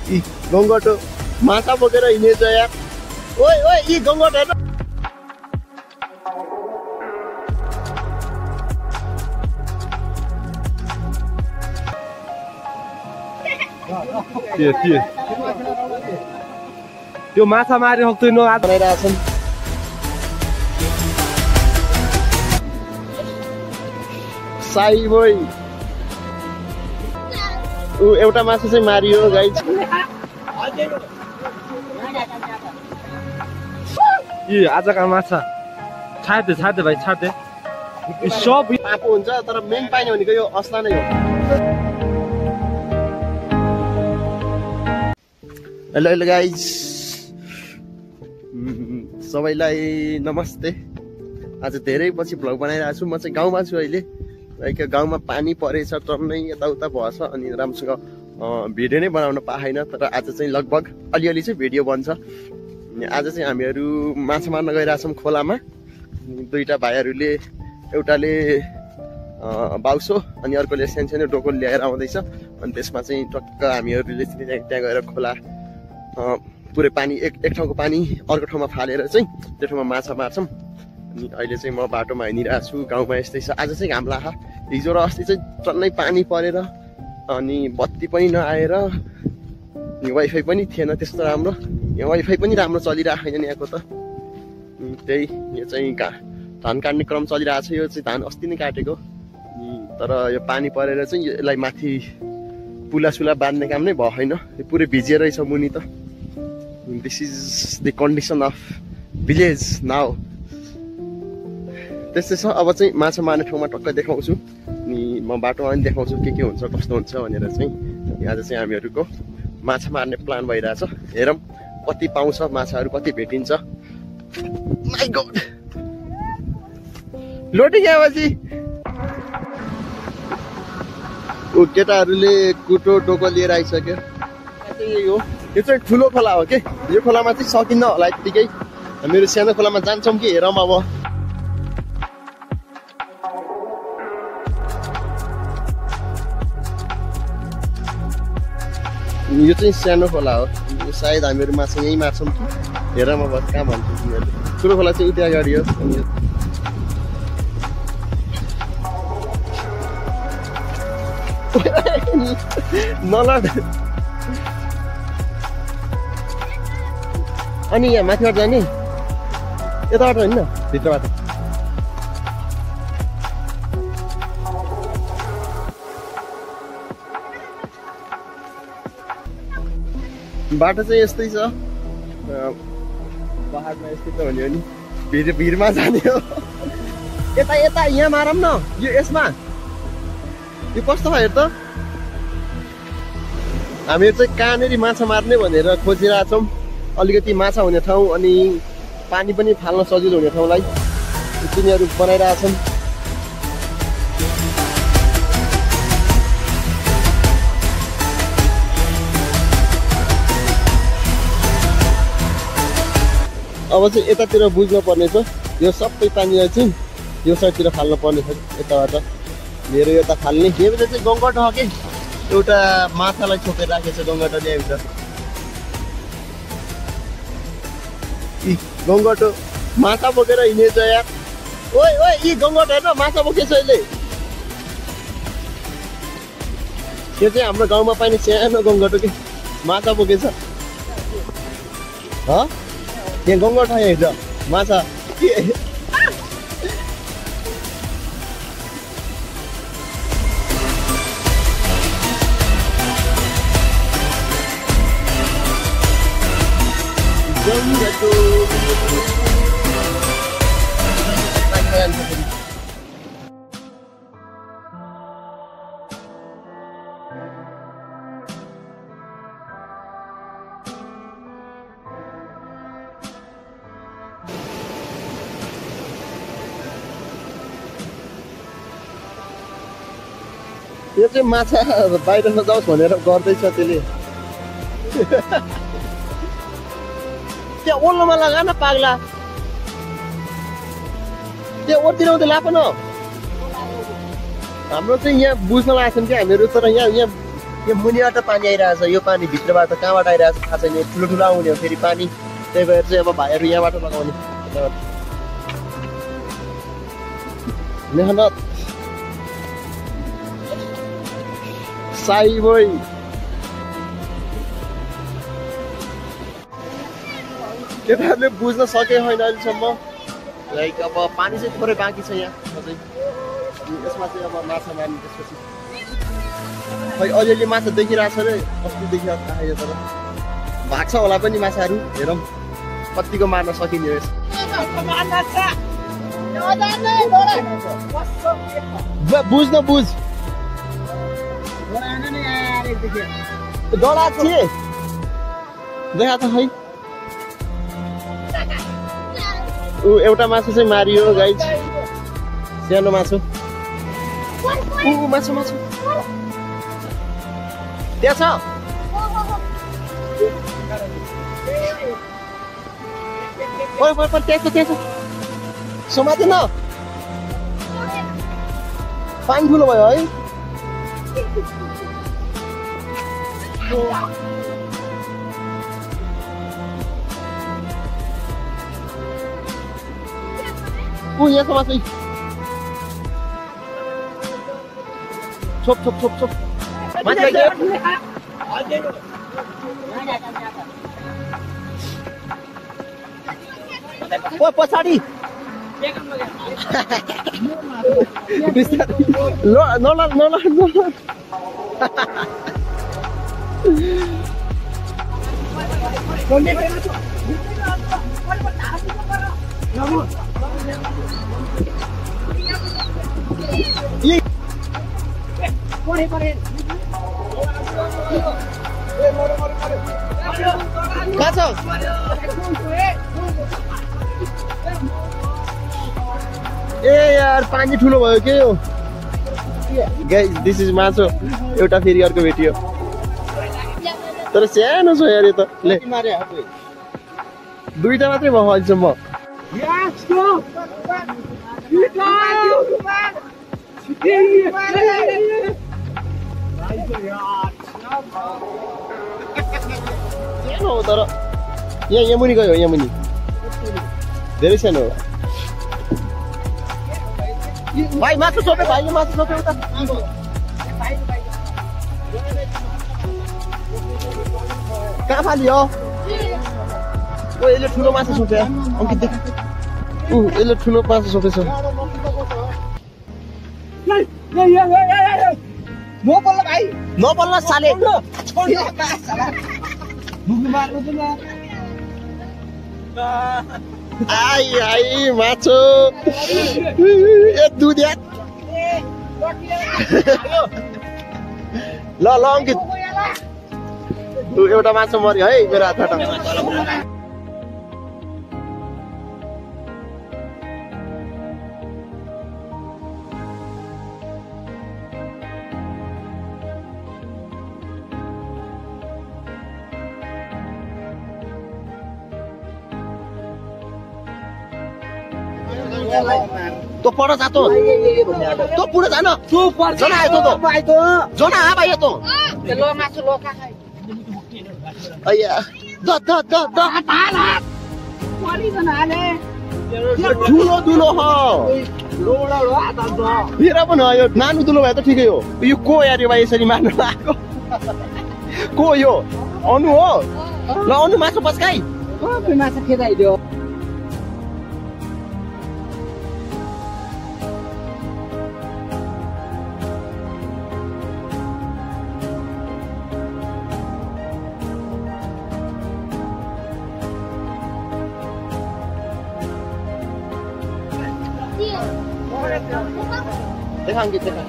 यी गङ्गटो माछा बोकेर हिँडेछ यार। ओइ ओइ यी गङ्गटो हेर्न। त्यो माछा मारि सक्दैन आज बनाइरहेछन्। साई बोय एउटा माछा चाहिँ मारियो गाइस। यी आजका माछा छाड्दे भाइ छाड्दे सब पाएको हुन्छ तर मेन पाइने भनेको यो अस्ला नै हो। हेलो हेलो गाइज, सबैलाई नमस्ते। आज धेरै पछि भ्लग बनाइरहेको छु। म चाहिँ गाउँमा छु अहिले। लाइक गाउँमा पानी परेछ, टर्नै यताउता भएछ अनि राम्रोसँग भिडियो नै बनाउन पाएन। तर आज चाहिँ लगभग अलिअलि चाहिँ भिडियो बन्छ। आज चाहिँ हामीहरू माछा मार्न गइरहेछौँ खोलामा। दुईटा भाइहरूले, एउटाले बाउसो अनि अर्कोले सानो डोको ल्याएर आउँदैछ। अनि त्यसमा चाहिँ टक्क हामीहरूले त्यहाँ गएर खोला पुरै पानी एक ठाउँको पानी अर्को ठाउँमा फालेर चाहिँ त्यो ठाउँमा माछा मार्छौँ। अनि अहिले चाहिँ म बाटोमा हिँडिरहेको छु। गाउँमा यस्तै छ। आज चाहिँ घाम लाखा। हिजो र अस्ति चाहिँ टन्नै पानी परेर अनि बत्ती पनि नआएर वाइफाई पनि थिएन त्यस्तो राम्रो। यहाँ वाइफाई पनि राम्रो चलिरहेको छैन यहाँको त। त्यही यो चाहिँ धान काट्ने क्रम चलिरहेको छ। यो चाहिँ धान अस्ति नै काटेको। तर यो पानी परेर चाहिँ यसलाई माथि पुलासुला बाँध्ने काम नै भएन। यो पुरै भिजिएर छ मुनि त। This is the condition of village now. त्यस्तै छ। अब चाहिँ माछा मार्ने ठाउँमा टक्क देखाउँछु अनि म बाटोमा पनि देखाउँछु के हुन्छ कस्तो हुन्छ भनेर चाहिँ। आज चाहिँ हामीहरूको माछा मार्ने प्लान भइरहेछ। हेरौँ कति पाउँछ माछाहरू, कति भेटिन्छ। माइ गॉड लोटी गएपछि केटाहरूले कुटो डोको लिएर आइसक्यो। यही हो। यो चाहिँ ठुलो खोला हो कि यो खोलामा चाहिँ सकिन्न होला यत्तिकै। हामीहरू सानो खोलामा जान्छौँ कि हेरौँ अब। यो चाहिँ सानो खोला हो। सायद हामीहरू माछा यहीँ मार्छौँ कि हेरौँ अब कहाँ भन्छ तिमीहरूले। ठुलो खोला चाहिँ उति अगाडि हो। नलड। अनि यहाँ माथिबाट जाने यताबाट होइन भित्रबाट। बाटो चाहिँ यस्तै छ। पहाडमा यस्तै त भन्यो नि भिरमा जाने हो। यता यता यहाँ मारौँ न। यो यसमा यो कस्तो भयो त। हामीहरू चाहिँ कहाँनिर माछा मार्ने भनेर खोजिरहेछौँ। अलिकति माछा हुने ठाउँ अनि पानी पनि फाल्न सजिलो हुने ठाउँलाई तिनीहरू बनाइरहेछन्। अब चाहिँ यतातिर बुझ्नु पर्ने छ। यो सबै पानीलाई चाहिँ यो साइडतिर फाल्नु पर्ने छ। यताबाट मेरो यता फाल्ने। यो बेला चाहिँ गङ्गटो हो कि एउटा माछालाई छोपेर राखेको छ गङ्गटोले एउटा। यी गङ्गटो माछा बोकेर हिँडेछ यार। ओइ ओइ यी गङ्गटो हेर्न माछा बोकेछ यसले। यो चाहिँ हाम्रो गाउँमा पाइने सानो गङ्गटो कि माछा बोकेछ। यहाँ गङ्गटो हेर्छ माछा। यो चाहिँ माछा बाहिर नजाओस् भनेर गर्दैछ त्यसले। त्यहाँ ओल्लोमा लगा न पाग्ला। त्यहाँ ओर्तिर आउँदै लाप न। हाम्रो चाहिँ यहाँ बुझ्न लागेको छ कि हामीहरू। तर यहाँ यो मुनिबाट पानी आइरहेछ यो पानी भित्रबाट कहाँबाट आइरहेछ थाहा छैन ठुलो ठुलो आउने हो फेरि पानी त्यही भएर चाहिँ अब भाइहरू यहाँबाट लगाउने मेहनत साई बोय केटाहरूले बुझ्न सके होइन अहिलेसम्म लाइक अब पानी चाहिँ थोरै बाँकी छ यहाँ अझै यसमा चाहिँ अब माछा मार्ने त्यसपछि खै अलिअलि माछा देखिरहेको छ रे कति देखिरहेको थाहा यो तर भाग्छ होला पनि माछाहरू हेरौँ कतिको मार्न सकिने रहेछ बुझ्न बुझ डरा थिए देखा त खै एउटा माछा चाहिँ मारियो गाइज सानो माछा माछा माछा त्यहाँ छ त्यहाँ छ समातेन पानी ठुलो भयो है यहाँ समाज छोप छोप छोप छोप पछाडि ए यार पानी ठुलो भयो के हो गाइस दिस इज माछो एउटा फेरि अर्को भेटियो तर सानो छ यार यो त ले दुईटा मात्रै भयो अहिलेसम्म सानो हो तर यहाँ मुनि गयो यहाँ मुनि धेरै सानो हो भाइ माछा सोपे भाइले माछा सोपे उता कहाँ फाल्यो यसले ठुलो माछा सोपे अङ्कित देख यसले ठुलो माछा सोपेछ नबोल्न साले आई आई माछो ए दुधिया ल ल अङ्कित एउटा माछा मर्यो है मेरो हातबाट तो पढ़ो जा तो पूरा जाना जना आयो तो जना आ भाइ तो लो मासु लो खा अया द द द द परी जना आले ठुलो दुलो हो लोडा लो आ त फेरि पनि यो नानु दुलो भए त ठिकै हो यो को यार यो भाइ यसरी मार्न लाग्यो को यो अनु हो ल अनु मासु पस्काई को माछा खेदाइदियो देखा अंकित देखा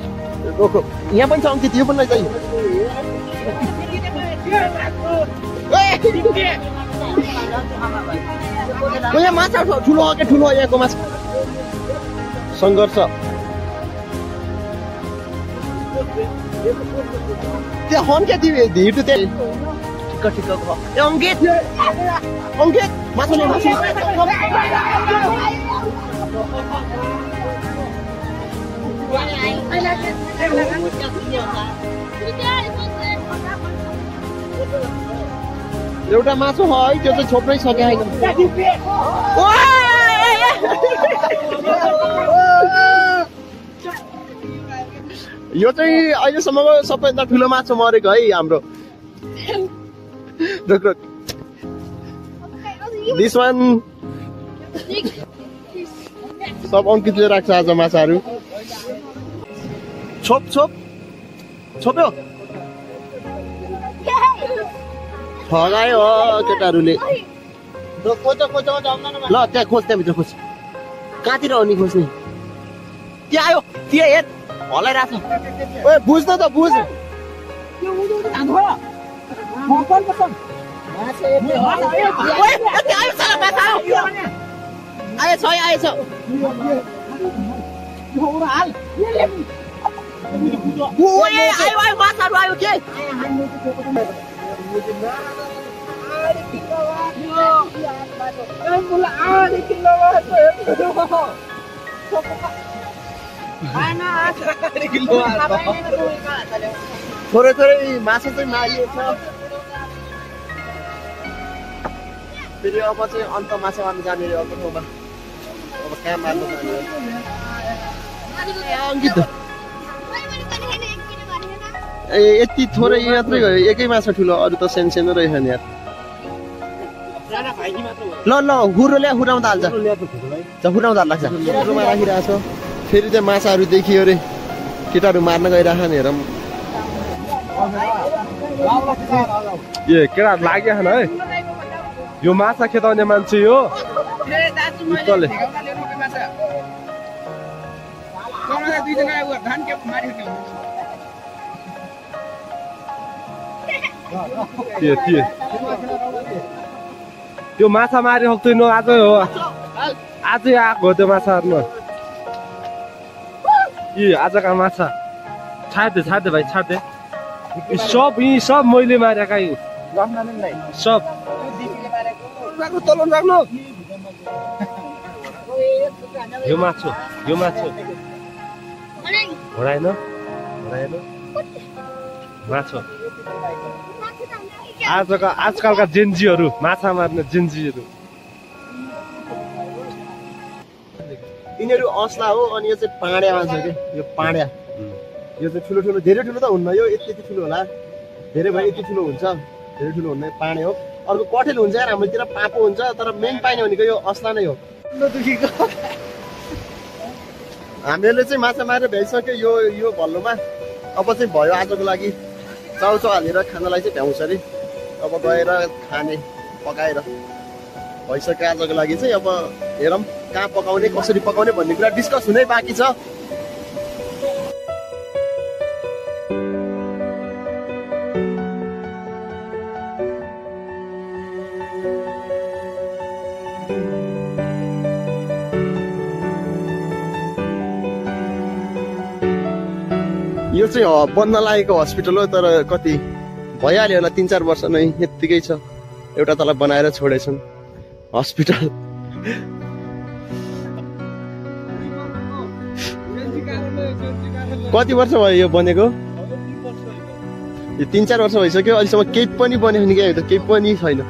रोको यहाँ पनि छ अंकित यो पनि लैजाइ यहाँ माछा ठुलो हो के ठुलो यहाँको माछा सङ्घर्ष त्यो हन क्या तिमी हिँड्नु त्यहाँ ठिक्क ठिक्क ए अंकित अंकित माछा ले माछा एउटा मासु हो है त्यो चाहिँ छोप्नै सके होइन यो चाहिँ अहिलेसम्मको सबैभन्दा ठुलो माछा मरेको है हाम्रो दिस वान सब अङ्कितले राख्छ आज माछाहरू छोप छोप छोप्यो ठगायो केटाहरूले ल त्यहाँ खोज त्यहाँभित्र खोज कहाँतिर हो नि खोज्ने त्यहाँ आयो त्यहाँ हेर हलाइरहेको छ ओए बुझ्न त बुझ आएछ थोरै थोरै माछा चाहिँ मारिएछ फेरि अब चाहिँ अन्त माछा मार्नु जाने अर्को ठाउँमा अब कहाँ मार्नु जाने ए यति थोरै मात्रै हो एकै माछा ठुलो अरू त सानो रहेछ नि यार ल ल हुरो ल्या हुराउँदा हाल्छ हुराउँदा लाग्छ हुरोमा राखिरहेको छ फेरि चाहिँ माछाहरू देखियो अरे केटाहरू मार्न गइरहेछ नि हेरौँ ए केटाहरू लाग्यो खान है यो माछा खेताउने मान्छे हो त्यो माछा मारि सक्दैन आजै हो आजै आएको हो त्यो माछाहरू यी आजका माछा छाड्दे भाइ छाड्दे सब यी सब मैले मारेका सब यो माछो हराएन माछो आजकलका जेन्जीहरू माछा मार्ने जेन्जीहरू यिनीहरू असला हो अनि यो चाहिँ पाड्या माछा के यो पाड्या यो चाहिँ ठुलो ठुलो धेरै ठुलो त हुन्न यो यति ठुलो होला धेरै भयो यति ठुलो हुन्छ धेरै ठुलो हुन्न पाडे हो अर्को कठेल हुन्छ यार हाम्रोतिर पापो हुन्छ तर मेन पाइने भनेको यो असला नै हो हामीले चाहिँ माछा मारेर भ्याइसक्यो यो भल्लोमा अब चाहिँ भयो आजको लागि चाउचाउ हालेर खानालाई चाहिँ भ्याउँछ अरे अब गएर खाने पकाएर भइसक्यो आजको लागि चाहिँ अब हेरौँ कहाँ पकाउने कसरी पकाउने भन्ने कुरा डिस्कस हुनै बाँकी छ यो चाहिँ बन्न लागेको हस्पिटल हो तर कति भइहाल्यो होला 3-4 वर्ष नै यत्तिकै छ एउटा तल बनाएर छोडेछन् हस्पिटल कति वर्ष भयो यो बनेको यो 3-4 वर्ष भइसक्यो अहिलेसम्म केही पनि बनेको नि क्या यो त केही पनि छैन